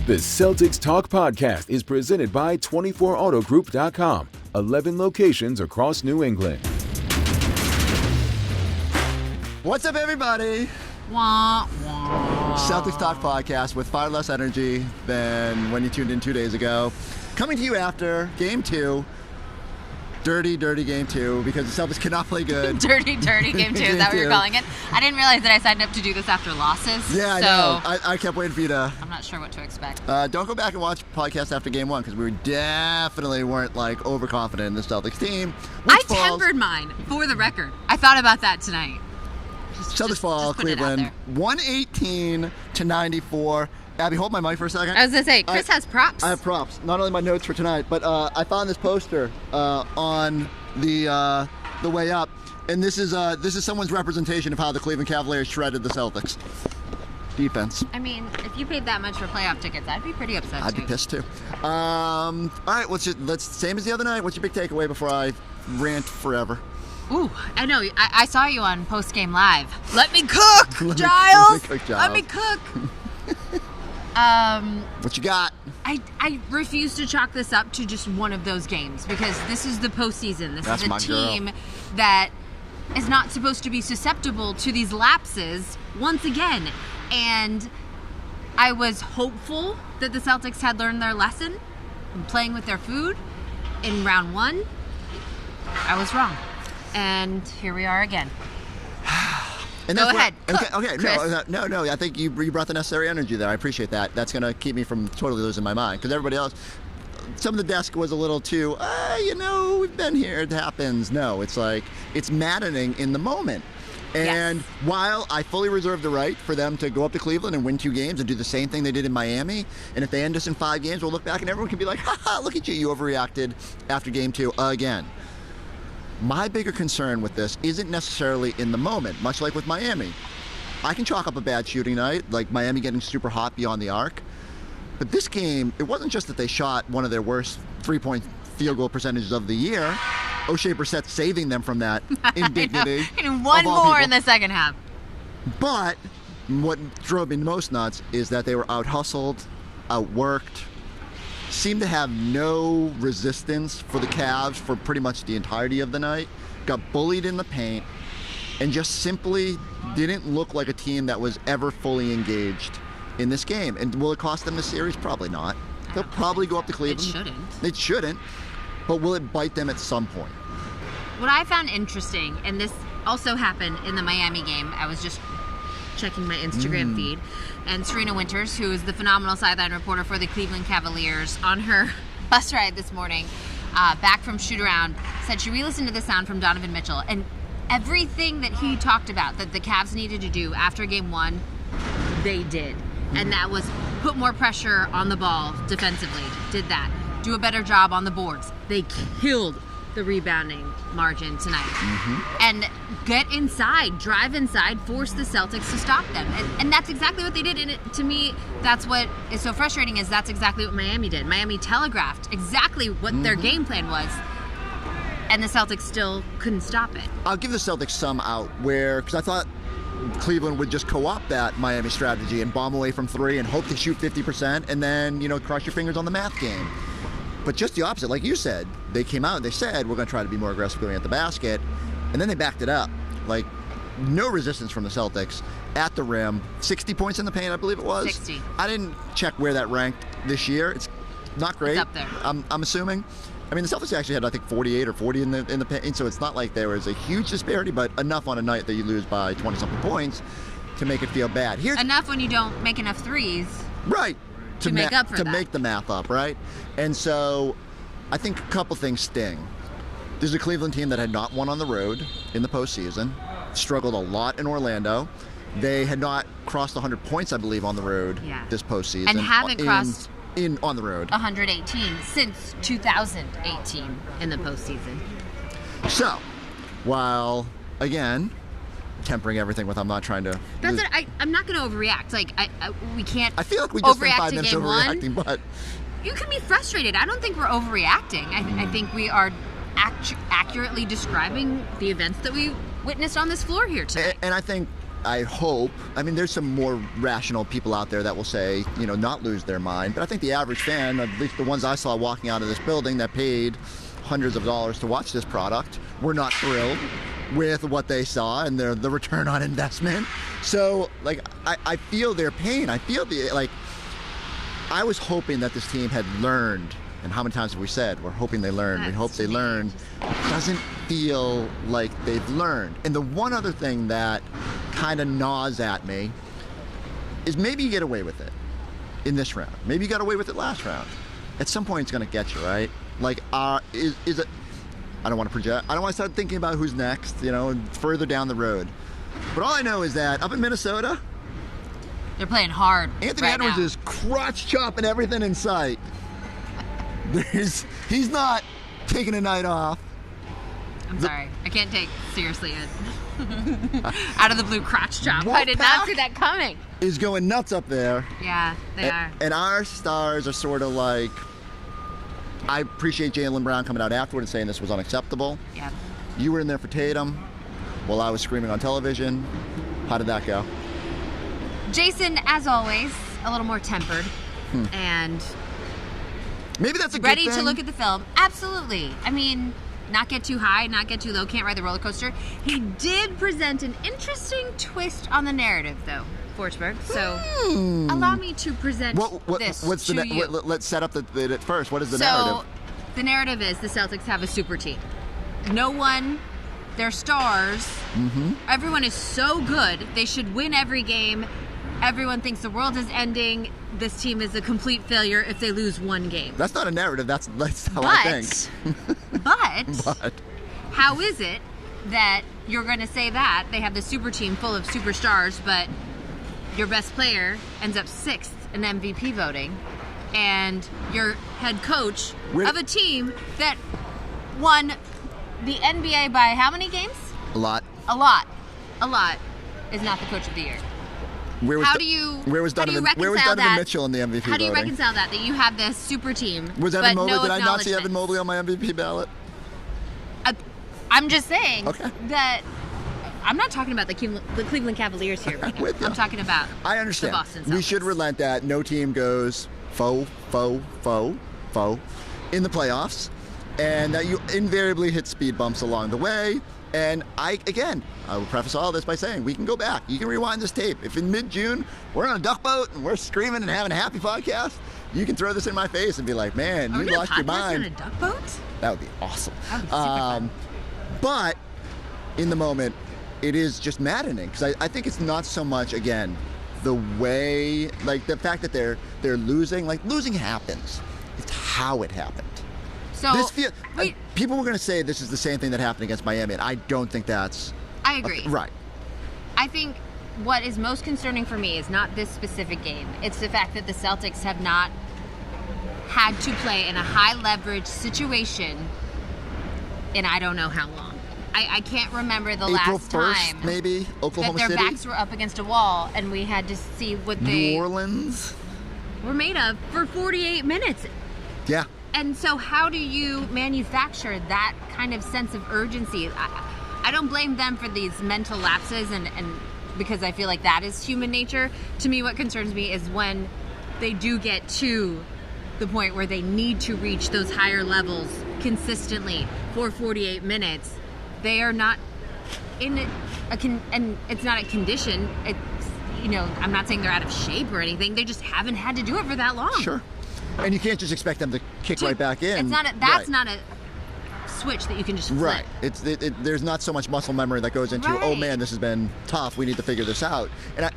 The Celtics Talk podcast is presented by 24autogroup.com. 11 locations across New England. What's up, everybody? Wah, wah. Celtics Talk podcast with far less energy than when you tuned in 2 days ago. Coming to you after Game 2. Dirty Game 2, because the Celtics cannot play good. Dirty Game 2, is that what you're calling it? I didn't realize that I signed up to do this after losses. Yeah, I know. I kept waiting for you to... I'm not sure what to expect. Don't go back and watch podcast after Game 1, because we definitely weren't, overconfident in the Celtics team. Tempered mine, for the record. I thought about that tonight. Celtics fall, Cleveland, 118-94. Abby, hold my mic for a second. I was going to say, Chris has props. I have props. Not only my notes for tonight, but I found this poster on the way up, and this is someone's representation of how the Cleveland Cavaliers shredded the Celtics. Defense. I mean, if you paid that much for playoff tickets, I'd be pretty upset I'd be pissed too. All right, let's same as the other night. What's your big takeaway before I rant forever? Ooh, I know. I saw you on postgame live. Let me cook, Giles. Let me cook. What you got? I refuse to chalk this up to just one of those games, because this is the postseason. This is a team that is not supposed to be susceptible to these lapses once again. And I was hopeful that the Celtics had learned their lesson in playing with their food in round 1. I was wrong. And here we are again. And Go ahead. Okay. No. I think you brought the necessary energy there. I appreciate that. That's going to keep me from totally losing my mind. Because everybody else, some of the desk was a little too, we've been here. It happens. No, it's maddening in the moment. And while I fully reserve the right for them to go up to Cleveland and win 2 games and do the same thing they did in Miami, and if they end us in 5 games, we'll look back and everyone can be like, look at you. You overreacted after Game 2 again. My bigger concern with this isn't necessarily in the moment, much like with Miami. I can chalk up a bad shooting night, like Miami getting super hot beyond the arc. But this game, it wasn't just that they shot one of their worst 3-point field goal percentages of the year. O'Shea Brissett saving them from that indignity. And one more in the second half. But what drove me most nuts is that they were out-hustled, outworked, seemed to have no resistance for the Cavs for pretty much the entirety of the night, got bullied in the paint, and just simply didn't look like a team that was ever fully engaged in this game. And will it cost them the series? Probably not. They'll probably go up to Cleveland. It shouldn't. But will it bite them at some point? What I found interesting, and this also happened in the Miami game, I was just checking my Instagram feed, and Serena Winters, who is the phenomenal sideline reporter for the Cleveland Cavaliers, on her bus ride this morning, back from shoot-around, said she re-listened to the sound from Donovan Mitchell, and everything that he talked about that the Cavs needed to do after Game 1, they did. And that was put more pressure on the ball defensively, did that. Do a better job on the boards. They killed the rebounding margin tonight. And get inside, drive inside, force the Celtics to stop them. And that's exactly what they did. And to me, that's what is so frustrating, is that's exactly what Miami did. Miami telegraphed exactly what their game plan was, and the Celtics still couldn't stop it. I'll give the Celtics some out, because I thought Cleveland would just co-opt that Miami strategy and bomb away from 3 and hope to shoot 50% and then, cross your fingers on the math game. But just the opposite, like you said, they came out and they said, we're going to try to be more aggressive going at the basket, and then they backed it up. No resistance from the Celtics at the rim. 60 points in the paint, I believe it was. 60. I didn't check where that ranked this year. It's not great. It's up there. I'm assuming. I mean, the Celtics actually had, I think, 48 or 40 in the paint, so it's not like there was a huge disparity, but enough on a night that you lose by 20-something points to make it feel bad. Enough when you don't make enough threes. Right. To make up for that. To make the math up, right? And so I think a couple things sting. There's a Cleveland team that had not won on the road in the postseason, struggled a lot in Orlando. They had not crossed 100 points, I believe, on the road this postseason. And haven't crossed on the road 118 since 2018 in the postseason. So, while, again, tempering everything with I'm not trying to... That's it. I'm not going to overreact. We can't I feel like we just spent 5 overreact to minutes Game overreacting, 1. but... You can be frustrated. I don't think we're overreacting. I think we are accurately describing the events that we witnessed on this floor here today. And I think I hope, I mean, there's some more rational people out there that will say, not lose their mind. But I think the average fan, at least the ones I saw walking out of this building that paid hundreds of dollars to watch this product, were not thrilled with what they saw and the return on investment. So, I feel their pain. I feel I was hoping that this team had learned. And how many times have we said, we're hoping they learn, we hope they learn. It doesn't feel like they've learned. And the one other thing that kind of gnaws at me is maybe you get away with it in this round. Maybe you got away with it last round. At some point, it's going to get you, right? Is it... I don't want to project. I don't want to start thinking about who's next, further down the road. But all I know is that up in Minnesota... They're playing hard. Anthony right Edwards now. is crotch chopping everything in sight. He's not taking a night off. I'm sorry. I can't take seriously out of the blue crotch chop. I did not see that coming. Is going nuts up there. Yeah, they are. And our stars are sort of like, I appreciate Jaylen Brown coming out afterward and saying this was unacceptable. Yeah. You were in there for Tatum while I was screaming on television. How did that go? Jayson, as always, a little more tempered and maybe that's a good ready thing. to look at the film. Absolutely. I mean, not get too high, not get too low, can't ride the roller coaster. He did present an interesting twist on the narrative, though, Forsberg. So allow me to present this to you. Let's set up the first. What is the So narrative? the narrative is the Celtics have a super team. No one, their stars, everyone is so good, they should win every game. Everyone thinks the world is ending. This team is a complete failure if they lose one game. That's not a narrative. That's how I think. But how is it that you're going to say that they have the super team full of superstars, but your best player ends up 6th in MVP voting, and your head coach of a team that won the NBA by how many games? A lot. A lot is not the coach of the year. Where was Donovan Mitchell in the MVP How do you voting? reconcile that you have this super team? Was Evan but Mobley? no Did I not see Evan acknowledgement? Mobley on my MVP ballot? I'm just saying that I'm not talking about the Cleveland Cavaliers here. Right now. With you. I'm talking about I understand. the Boston Celtics. We should relent that. No team goes faux in the playoffs, and that you invariably hit speed bumps along the way. And I will preface all this by saying we can go back. You can rewind this tape. If in mid-June we're on a duck boat and we're screaming and having a happy podcast, you can throw this in my face and be like, "Man, you lost your mind." On a duck boat? That would be awesome. That would be super fun. But in the moment, it is just maddening because I think it's not so much the way, the fact that they're losing. Losing happens. It's how it happened. So people were going to say this is the same thing that happened against Miami, and I don't think that's... I agree. Right. I think what is most concerning for me is not this specific game. It's the fact that the Celtics have not had to play in a high-leverage situation in I don't know how long. I can't remember the April last 1st, time maybe, Oklahoma that their City? backs were up against a wall and we had to see what they New Orleans? were made of for 48 minutes. Yeah. And so how do you manufacture that kind of sense of urgency? I don't blame them for these mental lapses and because I feel like that is human nature. To me, what concerns me is when they do get to the point where they need to reach those higher levels consistently for 48 minutes. They are not in and it's not a condition. It's, I'm not saying they're out of shape or anything. They just haven't had to do it for that long. Sure. And you can't just expect them to kick right back in. It's not. That's not a switch that you can just flip. Right. There's not so much muscle memory that goes into, oh man, this has been tough. We need to figure this out. And I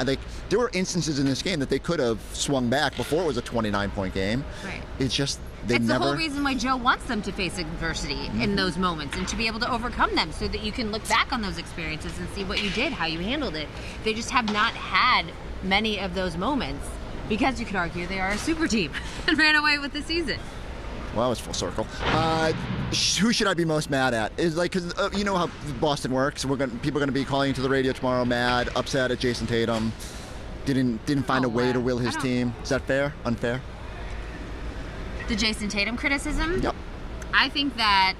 think there were instances in this game that they could have swung back before it was a 29-point game. Right. It's just It's the whole reason why Joe wants them to face adversity in those moments and to be able to overcome them so that you can look back on those experiences and see what you did, how you handled it. They just have not had many of those moments. Because you could argue they are a super team and ran away with the season. Well, that was full circle. Who should I be most mad at? Is because you know how Boston works. People are going to be calling into the radio tomorrow, mad, upset at Jayson Tatum. Didn't find a way to will his team. Is that fair? Unfair? The Jayson Tatum criticism? Yep. I think that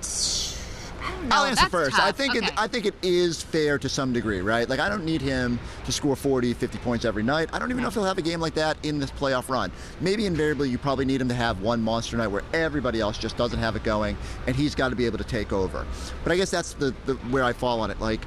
I'll answer That's first. tough. I think it is fair to some degree, right? Like, I don't need him to score 40, 50 points every night. I don't even know if he'll have a game like that in this playoff run. Maybe invariably you probably need him to have one monster night where everybody else just doesn't have it going, and he's got to be able to take over. But I guess that's the where I fall on it. Like,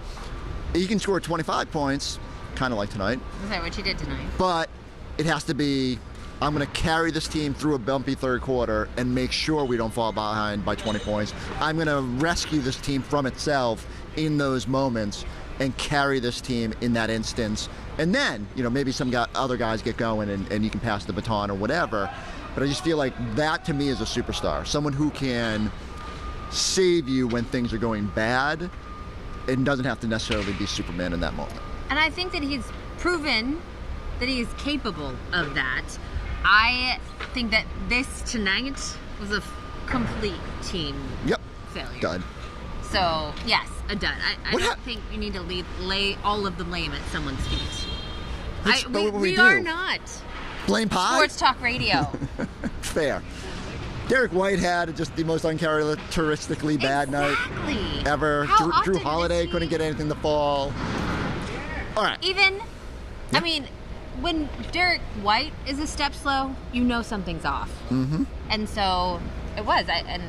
he can score 25 points, kind of like tonight. Is that what you did tonight? But it has to be, I'm going to carry this team through a bumpy third quarter and make sure we don't fall behind by 20 points. I'm going to rescue this team from itself in those moments and carry this team in that instance. And then, maybe some other guys get going and you can pass the baton or whatever. But I just feel like that to me is a superstar. Someone who can save you when things are going bad and doesn't have to necessarily be Superman in that moment. And I think that he's proven that he is capable of that. I think that this tonight was a complete team failure. Dud. So, yes, a dud. I don't think you need to lay all of the blame at someone's feet. We are not Blame pie? Sports Talk Radio. Fair. Derek White had just the most uncharacteristically bad night ever. Drew Holiday couldn't get anything to fall. All right. I mean, when Derek White is a step slow, you know something's off. Mm-hmm. And so it was. And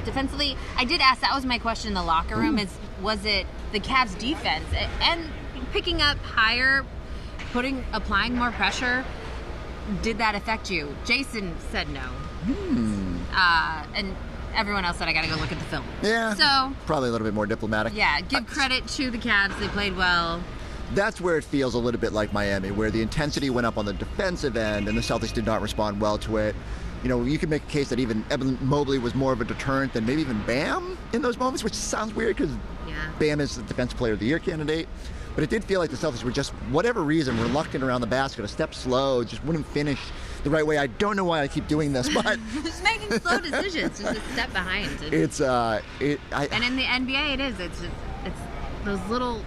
defensively, I did ask, that was my question in the locker room, was it the Cavs defense? And picking up higher, applying more pressure, did that affect you? Jason said no. And everyone else said I got to go look at the film. Yeah. So probably a little bit more diplomatic. Yeah, give credit to the Cavs. They played well. That's where it feels a little bit like Miami, where the intensity went up on the defensive end and the Celtics did not respond well to it. You could make a case that even Evan Mobley was more of a deterrent than maybe even Bam in those moments, which sounds weird because Bam is the Defensive Player of the Year candidate. But it did feel like the Celtics were just, whatever reason, reluctant around the basket, a step slow, just wouldn't finish the right way. I don't know why I keep doing this, but just making slow decisions, just a step behind. And in the NBA, it is. It's those little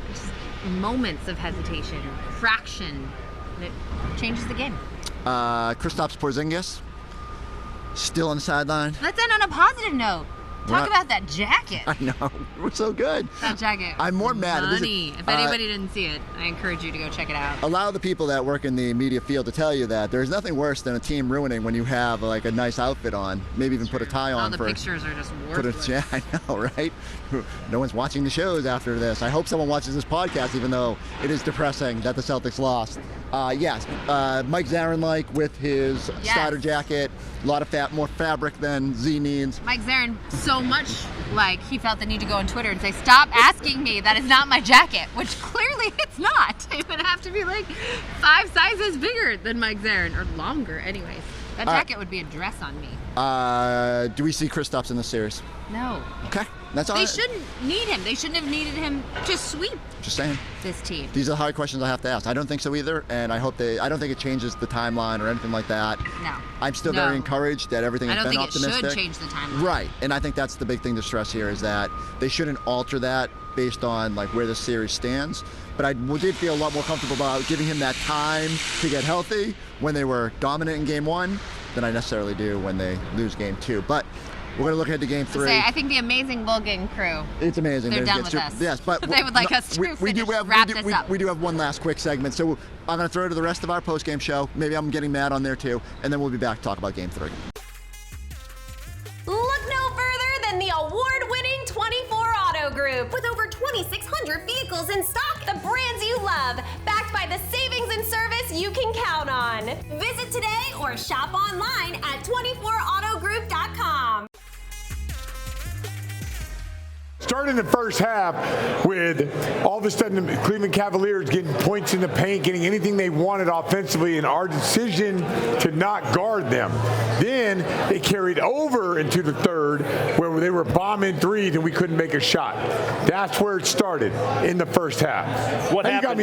moments of hesitation, fraction, that changes the game. Kristaps Porzingis still on the sideline. Let's end on a positive note. Talk about that jacket. I know. We're so good. That jacket. I'm more mad. If anybody didn't see it, I encourage you to go check it out. Allow the people that work in the media field to tell you that there's nothing worse than a team ruining when you have like a nice outfit on. Maybe even put a tie on. All the pictures are just worthless. Yeah, I know, right? No one's watching the shows after this. I hope someone watches this podcast, even though it is depressing that the Celtics lost. Mike Zarin with his starter jacket. A lot of more fabric than Z needs. Mike Zarin, so much like he felt the need to go on Twitter and say, "Stop asking me. That is not my jacket," which clearly it's not. It would have to be like 5 sizes bigger than Mike Zarin, or longer, anyways. That jacket would be a dress on me. Do we see Kristaps in this series? No. Okay. That's all. They shouldn't need him. They shouldn't have needed him to sweep. Just saying. This team. These are the hard questions I have to ask. I don't think so either, and I don't think it changes the timeline or anything like that. No. I'm still very encouraged that everything has been optimistic. I don't think it should change the timeline. Right, and I think that's the big thing to stress here is that they shouldn't alter that based on where the series stands. But I did feel a lot more comfortable about giving him that time to get healthy when they were dominant in Game 1 than I necessarily do when they lose Game 2. But we're going to look ahead to Game 3. I think the amazing Vulcan crew. It's amazing. They're done with us. Yes, but they would like us to wrap this up. We do have one last quick segment, so I'm going to throw to the rest of our post-game show. Maybe I'm getting mad on there too, and then we'll be back to talk about Game 3. Look no further than the award-winning 24 Auto Group. With over 2,600 vehicles in stock, the brands you love, backed by the savings and service you can count on. Visit today or shop online at 24autogroup.com. Starting the first half with all of a sudden the Cleveland Cavaliers getting points in the paint, getting anything they wanted offensively, and our decision to not guard them. Then it carried over into the third where they were bombing threes and we couldn't make a shot. That's where it started in the first half. What happened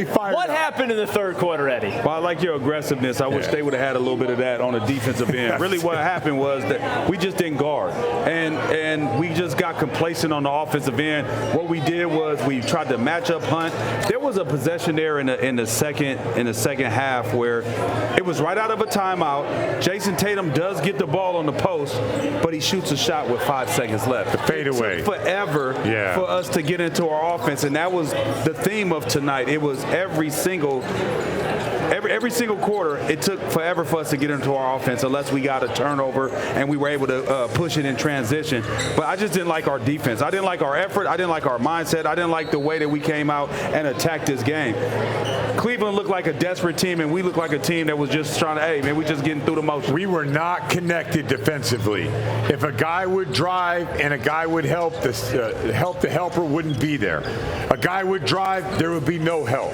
in the third quarter, Eddie? Well, I like your aggressiveness. I wish they would have had a little bit of that on the defensive end. Really what happened was that we just didn't guard. And we just got complacent on the offensive defensive end. What we did was we tried to match up Hunt. There was a possession there in the second half where it was right out of a timeout. Jayson Tatum does get the ball on the post, but he shoots a shot with 5 seconds left. The fadeaway. It took forever for us to get into our offense, and that was the theme of tonight. It was every single quarter, it took forever for us to get into our offense unless we got a turnover and we were able to push it in transition. But I just didn't like our defense. I didn't like our effort. I didn't like our mindset. I didn't like the way that we came out and attacked this game. Cleveland looked like a desperate team, and we looked like a team that was just trying to, hey, man, we just getting through the motion. We were not connected defensively. If a guy would drive and a guy would help, the helper wouldn't be there. A guy would drive, there would be no help.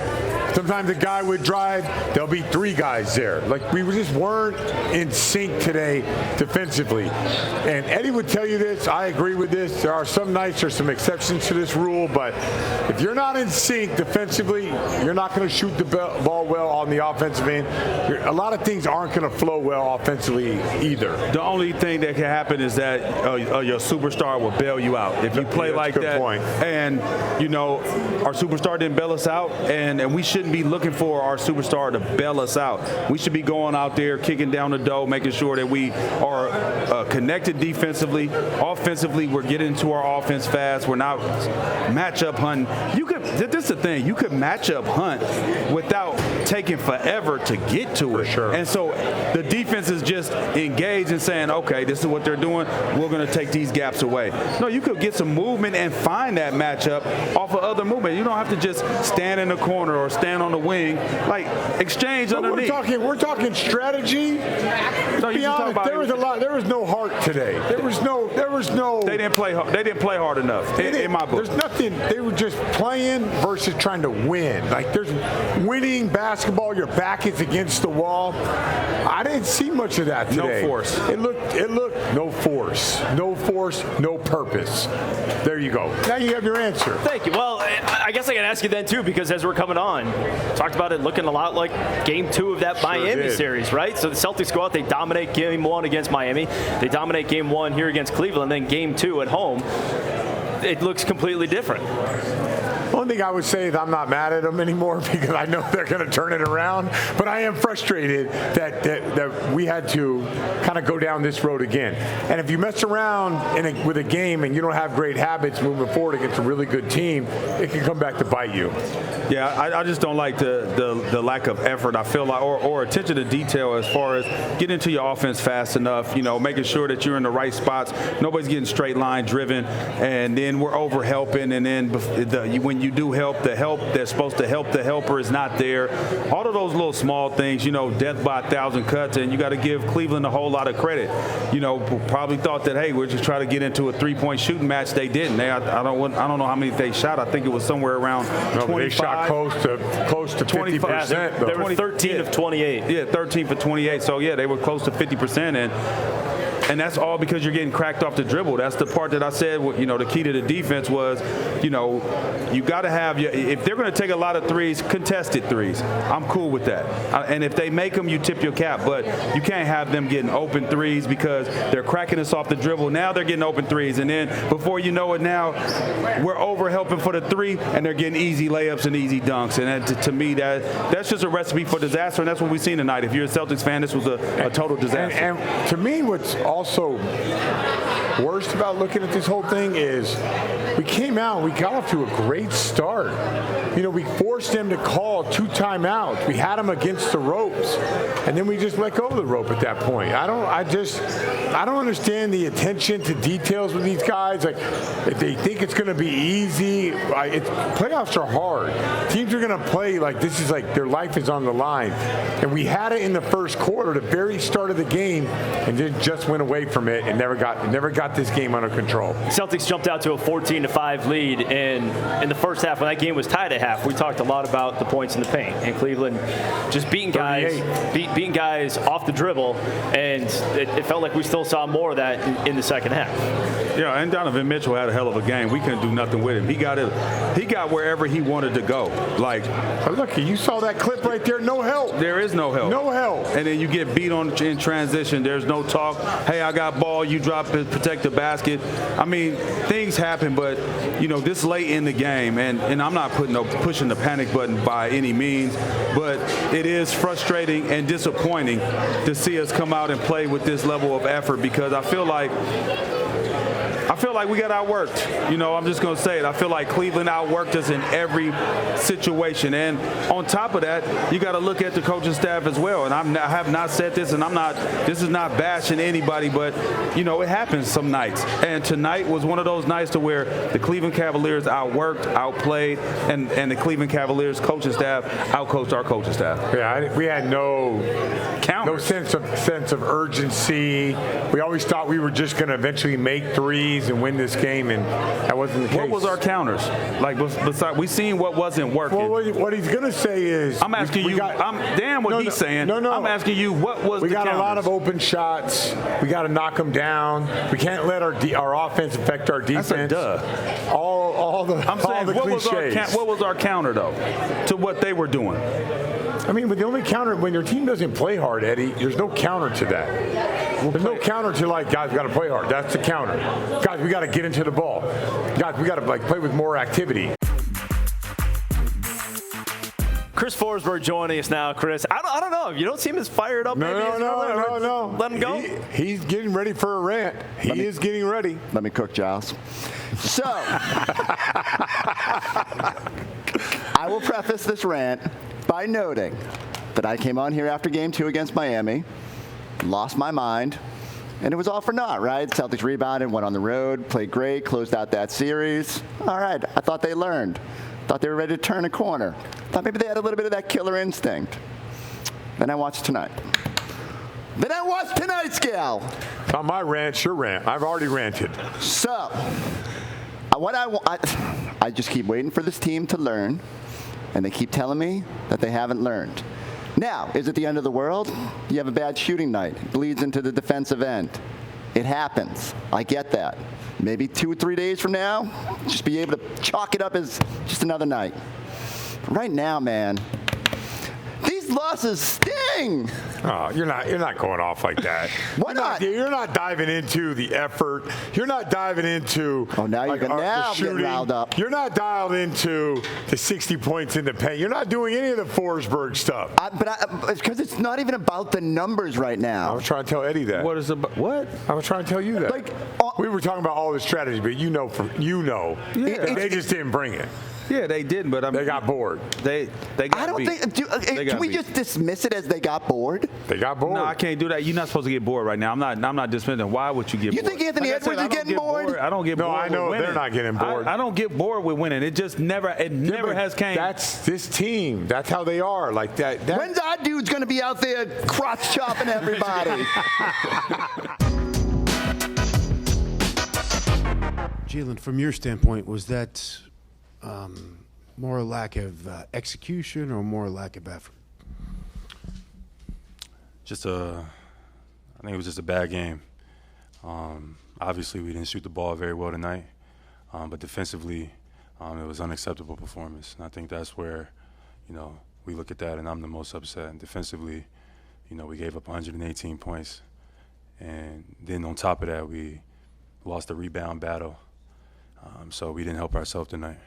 Sometimes a guy would drive, there'll be 3 guys there. Like, we just weren't in sync today defensively. And Eddie would tell you this, I agree with this. There are some nights, there's some exceptions to this rule, but if you're not in sync defensively, you're not going to shoot the ball well on the offensive end. A lot of things aren't going to flow well offensively either. The only thing that can happen is that your superstar will bail you out. If you play like that, point. And, our superstar didn't bail us out, and we shouldn't be looking for our superstar to bail us out. We should be going out there, kicking down the door, making sure that we are connected defensively. Offensively, we're getting into our offense fast. We're not matchup hunting. This is the thing. You could match up hunt without taking forever to get to it. Sure. And so the defense is just engaged and saying, okay, this is what they're doing. We're going to take these gaps away. No, you could get some movement and find that matchup off of other movement. You don't have to just stand in the corner or stand on the wing. Like, exchange underneath. We're talking strategy. No, be honest, there was no heart today. There was no. They didn't play hard enough in my book. There's nothing. They were just playing versus trying to win. Like, there's winning basketball. Your back is against the wall. I didn't see much of that today. No force. It looked no force, no purpose. There you go. Now you have your answer. Thank you. Well, I guess I can ask you then too, because as we're coming on, talked about it looking a lot like Game 2 of that Miami series, right? So the Celtics go out, they dominate Game 1 against Miami, they dominate Game 1 here against Cleveland, then Game 2 at home. It looks completely different. One thing I would say is I'm not mad at them anymore because I know they're going to turn it around. But I am frustrated that we had to kind of go down this road again. And if you mess around with a game and you don't have great habits moving forward against a really good team, it can come back to bite you. Yeah, I just don't like the lack of effort. I feel like, or attention to detail as far as getting into your offense fast enough, making sure that you're in the right spots. Nobody's getting straight line driven, and then we're over helping, and then when you do help, the help that's supposed to help the helper is not there. All of those little small things, death by 1,000 cuts, and you got to give Cleveland a whole lot of credit. Probably thought that, hey, we're just trying to get into a 3-point shooting match. They didn't. I don't know how many they shot. I think it was somewhere around 25. They shot close to 50%. They were 13 of 28. Yeah, 13 for 28. So, yeah, they were close to 50%. And that's all because you're getting cracked off the dribble. That's the part that I said, the key to the defense was, you got to have if they're going to take a lot of threes, contested threes. I'm cool with that. And if they make them, you tip your cap. But you can't have them getting open threes because they're cracking us off the dribble. Now they're getting open threes. And then before you know it now, we're over helping for the 3, and they're getting easy layups and easy dunks. And to me, that's just a recipe for disaster. And that's what we've seen tonight. If you're a Celtics fan, this was a total disaster. And to me, what's also worst about looking at this whole thing is we came out, we got off to a great start. We forced them to call 2 timeouts. We had them against the ropes, and then we just let go of the rope at that point. I don't understand the attention to details with these guys. Like, if they think it's going to be easy, playoffs are hard. Teams are going to play like this is like their life is on the line. And we had it in the first quarter, the very start of the game, and then just went away from it and never got this game under control. Celtics jumped out to a 14-5 lead in the first half. When that game was tied at half, we talked a lot about the points in the paint, and Cleveland just beating guys off the dribble, and it felt like we still saw more of that in the second half. Yeah, and Donovan Mitchell had a hell of a game. We couldn't do nothing with him. He got wherever he wanted to go. Like, look, you saw that clip right there. No help. There is no help. No help. And then you get beat in transition. There's no talk. Hey, I got ball. You drop it, protect the basket. I mean, things happen, but this late in the game, and I'm not pushing the panic button by any means, but it is frustrating and disappointing to see us come out and play with this level of effort, because I feel like we got outworked. I'm just going to say it. I feel like Cleveland outworked us in every situation. And on top of that, you got to look at the coaching staff as well. And I have not said this, and this is not bashing anybody, but, it happens some nights. And tonight was one of those nights to where the Cleveland Cavaliers outworked, outplayed, and the Cleveland Cavaliers coaching staff outcoached our coaching staff. Yeah, we had no sense of urgency. We always thought we were just going to eventually make threes and win this game, and that wasn't the case. What was our counters? Like, besides, we seen what wasn't working. Well, what he's going to say is, I'm asking you. He's saying. No. I'm asking you, what was the counters? We got a lot of open shots. We got to knock them down. We can't let our offense affect our defense. That's a duh. What was our counter though to what they were doing? I mean, but the only counter, when your team doesn't play hard, Eddie, there's no counter to that. There's no counter to, guys, we got to play hard. That's the counter. Guys, we got to get into the ball. Guys, we got to, play with more activity. Chris Forsberg joining us now, Chris. I don't know. You don't seem as fired up. No. Let him go. He's getting ready for a rant. He is getting ready. Let me cook, Giles. So, I will preface this rant by noting that I came on here after Game 2 against Miami, lost my mind, and it was all for naught, right? Celtics rebounded, went on the road, played great, closed out that series. All right, I thought they learned. Thought they were ready to turn a corner. Thought maybe they had a little bit of that killer instinct. Then I watched tonight. Scal. On my rant, your rant. I've already ranted. So, I just keep waiting for this team to learn, and they keep telling me that they haven't learned. Now, is it the end of the world? You have a bad shooting night. It bleeds into the defensive end. It happens. I get that. Maybe 2 or 3 days from now, just be able to chalk it up as just another night. But right now, man, these losses sting. Oh, you're not going off like that. Why not? You're not diving into the effort. You're not diving into the shooting. Riled up. You're not dialed into the 60 points in the paint. You're not doing any of the Forsberg stuff. Because it's not even about the numbers right now. I was trying to tell Eddie that. What? I was trying to tell you that. We were talking about all the strategy, but they just didn't bring it. Yeah, they didn't, but they got bored. They got I don't beat. think. Can we just dismiss it as they got bored? They got bored. No, I can't do that. You're not supposed to get bored right now. I'm not dismissing. Why would you get bored? You think Anthony Edwards is getting bored? I don't get bored. No, I know they're not getting bored. I don't get bored with winning. It just never has came. That's this team. That's how they are. Like that. When's our dude's going to be out there crotch chopping everybody? Jaylen, from your standpoint, was that more a lack of execution or more a lack of effort? I think it was just a bad game. Obviously, we didn't shoot the ball very well tonight, but defensively, it was unacceptable performance. And I think that's where, we look at that, and I'm the most upset. And defensively, we gave up 118 points, and then on top of that, we lost the rebound battle. So we didn't help ourselves tonight.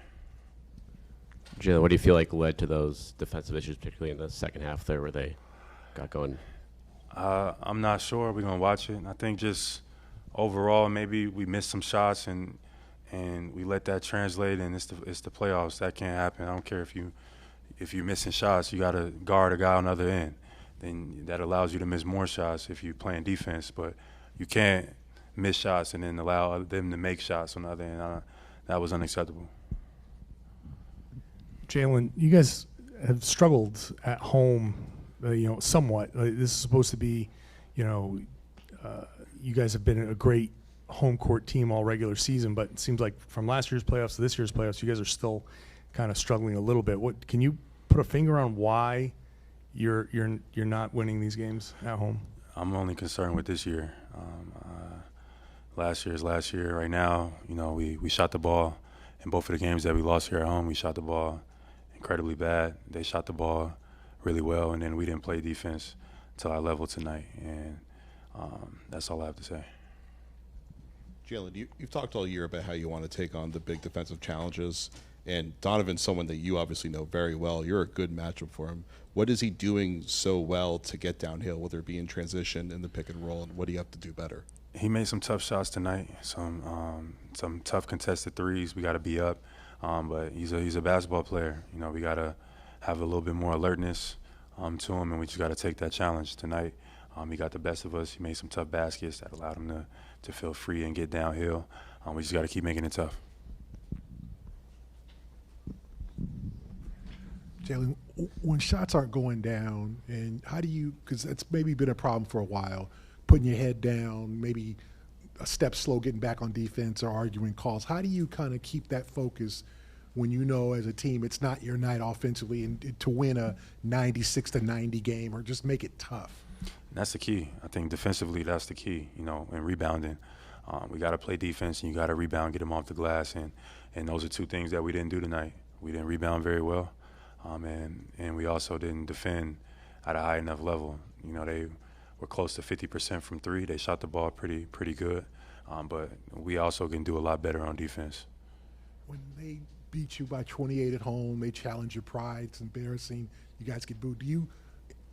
Jaylen, what do you feel like led to those defensive issues, particularly in the second half there where they got going? I'm not sure. We're going to watch it. I think just overall maybe we missed some shots and we let that translate, and it's the playoffs. That can't happen. I don't care if you're missing shots. You got to guard a guy on the other end. Then that allows you to miss more shots if you're playing defense. But you can't miss shots and then allow them to make shots on the other end. That was unacceptable. Jaylen, you guys have struggled at home, somewhat. This is supposed to be, you guys have been a great home court team all regular season, but it seems like from last year's playoffs to this year's playoffs, you guys are still kind of struggling a little bit. What can you put a finger on why you're not winning these games at home? I'm only concerned with this year. last year is last year. Right now, you know, we shot the ball in both of the games that we lost here at home. We shot the ball incredibly bad. They shot the ball really well, and then we didn't play defense to our level tonight. And that's all I have to say. Jaylen, you've talked all year about how you want to take on the big defensive challenges, and Donovan's someone that you obviously know very well. You're a good matchup for him. What is he doing so well to get downhill, whether it be in transition, in the pick and roll, and what do you have to do better? He made some tough shots tonight, some tough contested threes. We got to be up, but he's a basketball player. You know, we got to have a little bit more alertness to him, and we just got to take that challenge tonight. He got the best of us. He made some tough baskets that allowed him to feel free and get downhill. We just got to keep making it tough. Jaylen, when shots aren't going down, and how do you, because that's maybe been a problem for a while, putting your head down, maybe a step slow getting back on defense or arguing calls, how do you kind of keep that focus when you know as a team it's not your night offensively and to win a 96-90 game or just make it tough? That's the key. I think defensively that's the key, you know, and rebounding. We got to play defense and you got to rebound, get them off the glass, and those are two things that we didn't do tonight. We didn't rebound very well, and we also didn't defend at a high enough level. You know, they were close to 50% from three. They shot the ball pretty good, but we also can do a lot better on defense. When they beat you by 28 at home, they challenge your pride, it's embarrassing, you guys get booed. Do you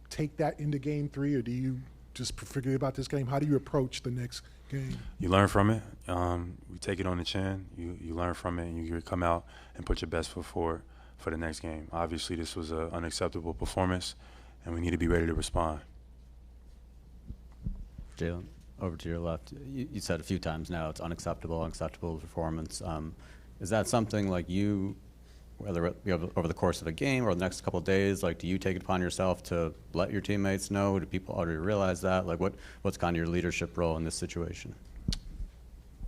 take that into game 3, or do you just forget about this game? How do you approach the next game? You learn from it. You take it on the chin. You learn from it, and you come out and put your best foot forward for the next game. Obviously, this was an unacceptable performance, and we need to be ready to respond. Jaylen, over to your left. You said a few times now it's unacceptable performance. Is that something like you, whether over the course of a game or the next couple of days, like do you take it upon yourself to let your teammates know? Do people already realize that? Like what's kind of your leadership role in this situation?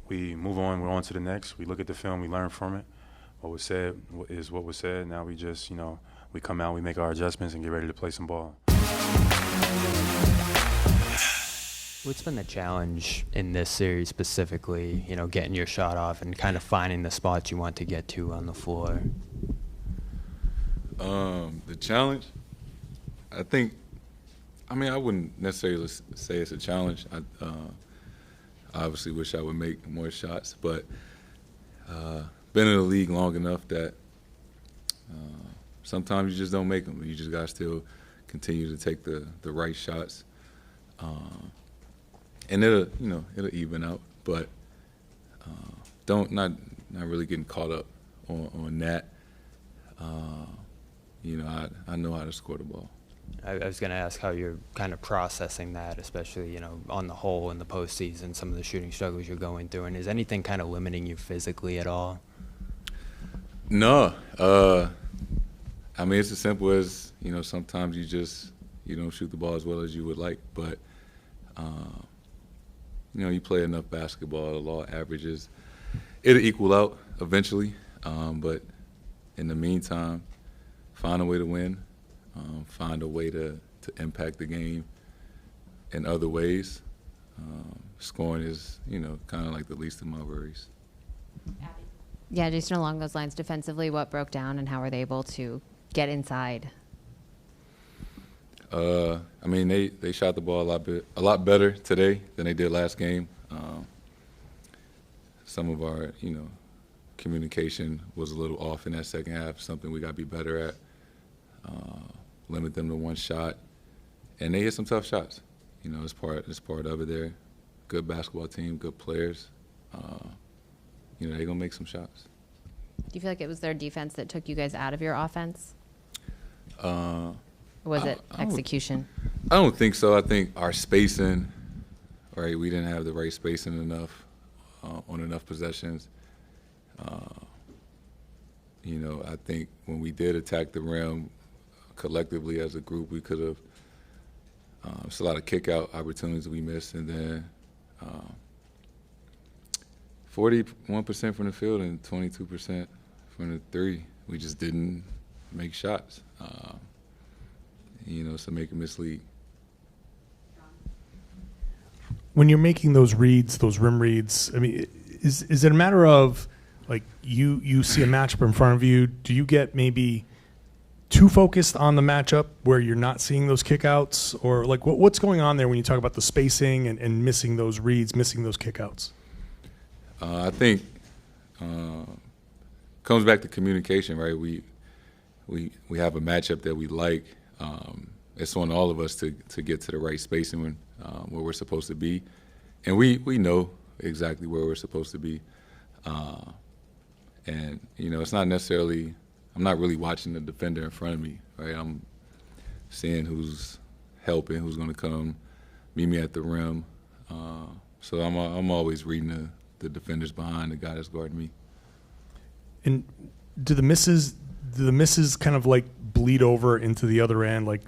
We move on. We're on to the next. We look at the film. We learn from it. What was said is what was said. Now we just, you know, we come out, we make our adjustments, and get ready to play some ball. What's been the challenge in this series specifically, you know, getting your shot off and kind of finding the spots you want to get to on the floor? The challenge, I wouldn't necessarily say it's a challenge. I obviously wish I would make more shots, but been in the league long enough that sometimes you just don't make them. You just got to still continue to take the right shots. And it'll even out, but not really getting caught up on that. I know how to score the ball. I was going to ask how you're kind of processing that, especially, you know, on the whole in the postseason, some of the shooting struggles you're going through, and is anything kind of limiting you physically at all? No. It's as simple as, you know, sometimes you don't shoot the ball as well as you would like, but you play enough basketball, the law averages, it'll equal out eventually. But in the meantime, find a way to win, find a way to impact the game in other ways. Scoring is, kind of like the least of my worries. Yeah, Jayson, along those lines, defensively, what broke down and how were they able to get inside? They shot the ball a lot better today than they did last game. Some of our, communication was a little off in that second half, something we got to be better at. Limit them to one shot. And they hit some tough shots. It's part of it there. Good basketball team, good players. They're going to make some shots. Do you feel like it was their defense that took you guys out of your offense? Was it execution? I don't think so. I think our spacing, right, we didn't have the right spacing enough on enough possessions. I think when we did attack the rim collectively as a group, we could have it's a lot of kick-out opportunities we missed, and then 41% from the field and 22% from the three. We just didn't make shots. So make it mislead. when you're making those reads, those rim reads, I mean, is it a matter of like you see a matchup in front of you? Do you get maybe too focused on the matchup where you're not seeing those kickouts, or like what's going on there when you talk about the spacing and missing those reads, missing those kickouts? I think comes back to communication, right? We have a matchup that we like. It's on all of us to get to the right spacing where we're supposed to be, and we know exactly where we're supposed to be. And it's not necessarily. I'm not really watching the defender in front of me, right? I'm seeing who's helping, who's going to come meet me at the rim. So I'm always reading the defenders behind the guy that's guarding me. And do the misses kind of like bleed over into the other end? Like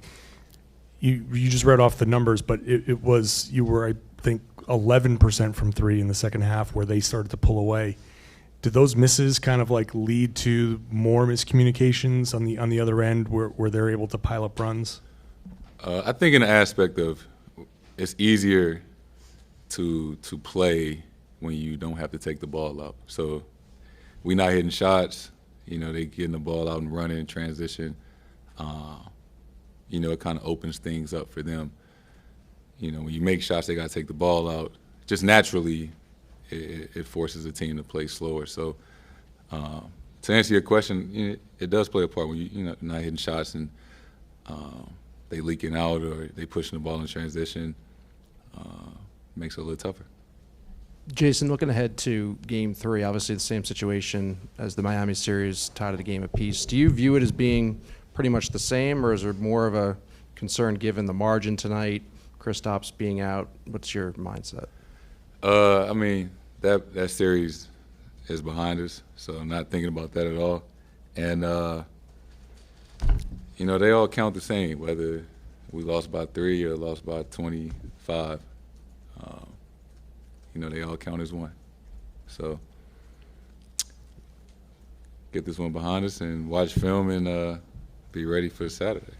you just read off the numbers, but you were, I think, 11% from three in the second half where they started to pull away. Did those misses kind of like lead to more miscommunications on the other end where they're able to pile up runs? I think in the aspect of it's easier to play when you don't have to take the ball out. So we're not hitting shots. They getting the ball out and running in transition. It kind of opens things up for them. When you make shots, they got to take the ball out. Just naturally, it forces the team to play slower. So to answer your question, it does play a part when you're not hitting shots and they leaking out or they pushing the ball in transition. Makes it a little tougher. Jayson, looking ahead to Game 3, obviously the same situation as the Miami series, tied at a game apiece. Do you view it as being pretty much the same, or is there more of a concern given the margin tonight, Kristaps being out? What's your mindset? I mean, that series is behind us, so I'm not thinking about that at all. And, they all count the same, whether we lost by 3 or lost by 25. They all count as one. So get this one behind us and watch film and be ready for Saturday.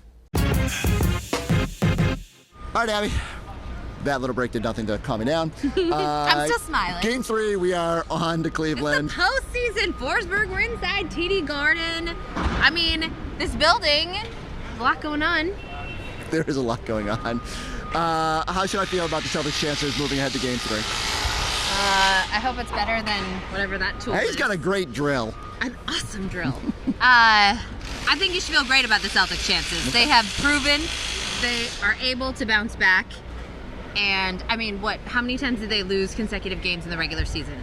All right, Abby. That little break did nothing to calm me down. I'm still smiling. Game 3, we are on to Cleveland. It's the postseason. Forsberg, we're inside TD Garden. I mean, this building, a lot going on. There is a lot going on. How should I feel about the Celtics' chances moving ahead to Game 3? I hope it's better than whatever that tool is. He's got a great drill. An awesome drill. I think you should feel great about the Celtics' chances. They have proven they are able to bounce back. And, I mean, how many times did they lose consecutive games in the regular season?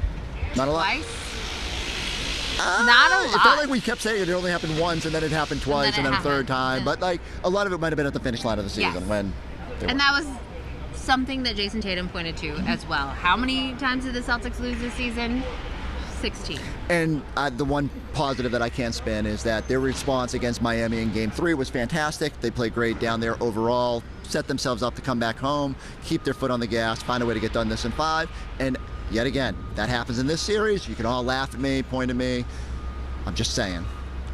Not a lot. Twice? Not a lot. It felt like we kept saying it only happened once, and then it happened twice, and then a third time. But, a lot of it might have been at the finish line of the season when that was something that Jayson Tatum pointed to as well. How many times did the Celtics lose this season? 16. And the one positive that I can spin is that their response against Miami in Game 3 was fantastic. They played great down there overall, set themselves up to come back home, keep their foot on the gas, find a way to get done this in 5. And yet again, that happens in this series. You can all laugh at me, point at me. I'm just saying.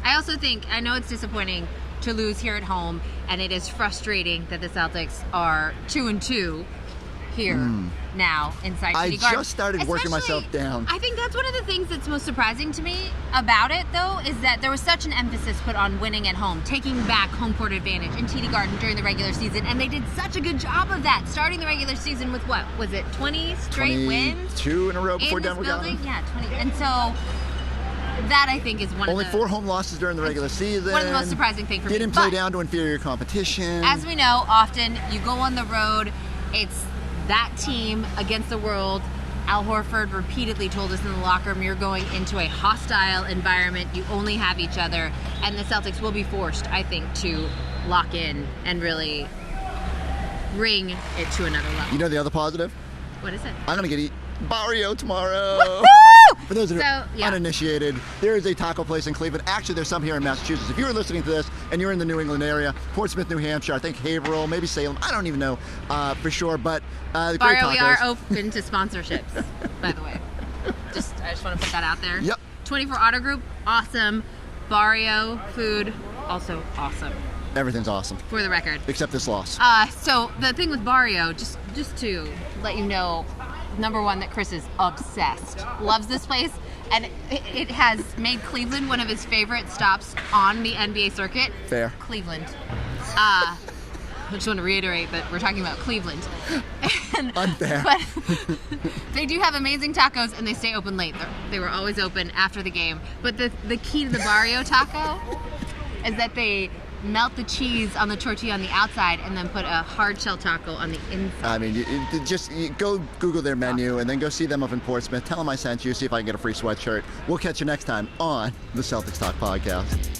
I also think, I know it's disappointing to lose here at home, and it is frustrating that the Celtics are 2-2 here now inside TD Garden. I just started working myself down. I think that's one of the things that's most surprising to me about it, though, is that there was such an emphasis put on winning at home, taking back home court advantage in TD Garden during the regular season, and they did such a good job of that, starting the regular season with what was it, 20 straight wins? 22 in a row before Denver got them. Yeah, 20. And so that, I think, is one Only of the... Only 4 home losses during the regular season. One of the most surprising things for me. Didn't play down to inferior competition. As we know, often you go on the road, it's that team against the world. Al Horford repeatedly told us in the locker room, you're going into a hostile environment. You only have each other. And the Celtics will be forced, I think, to lock in and really bring it to another level. You know the other positive? What is it? I'm going to get Barrio tomorrow. Woo-hoo! For those that are uninitiated, there is a taco place in Cleveland. Actually, there's some here in Massachusetts. If you were listening to this and you're in the New England area, Portsmouth, New Hampshire, I think Haverhill, maybe Salem, I don't even know for sure, but the great tacos. We are open to sponsorships, by the way. I just want to put that out there. Yep. 24 Auto Group, awesome. Barrio food, also awesome. Everything's awesome. For the record. Except this loss. So the thing with Barrio, just to let you know, number one, that Chris is obsessed. Loves this place. And it has made Cleveland one of his favorite stops on the NBA circuit. Fair. Cleveland. I just want to reiterate that we're talking about Cleveland. Unfair. But they do have amazing tacos, and they stay open late. They were always open after the game. But the key to the Barrio taco is that they melt the cheese on the tortilla on the outside and then put a hard shell taco on the inside. I mean, you go Google their menu and then go see them up in Portsmouth. Tell them I sent you. See if I can get a free sweatshirt. We'll catch you next time on the Celtics Talk podcast.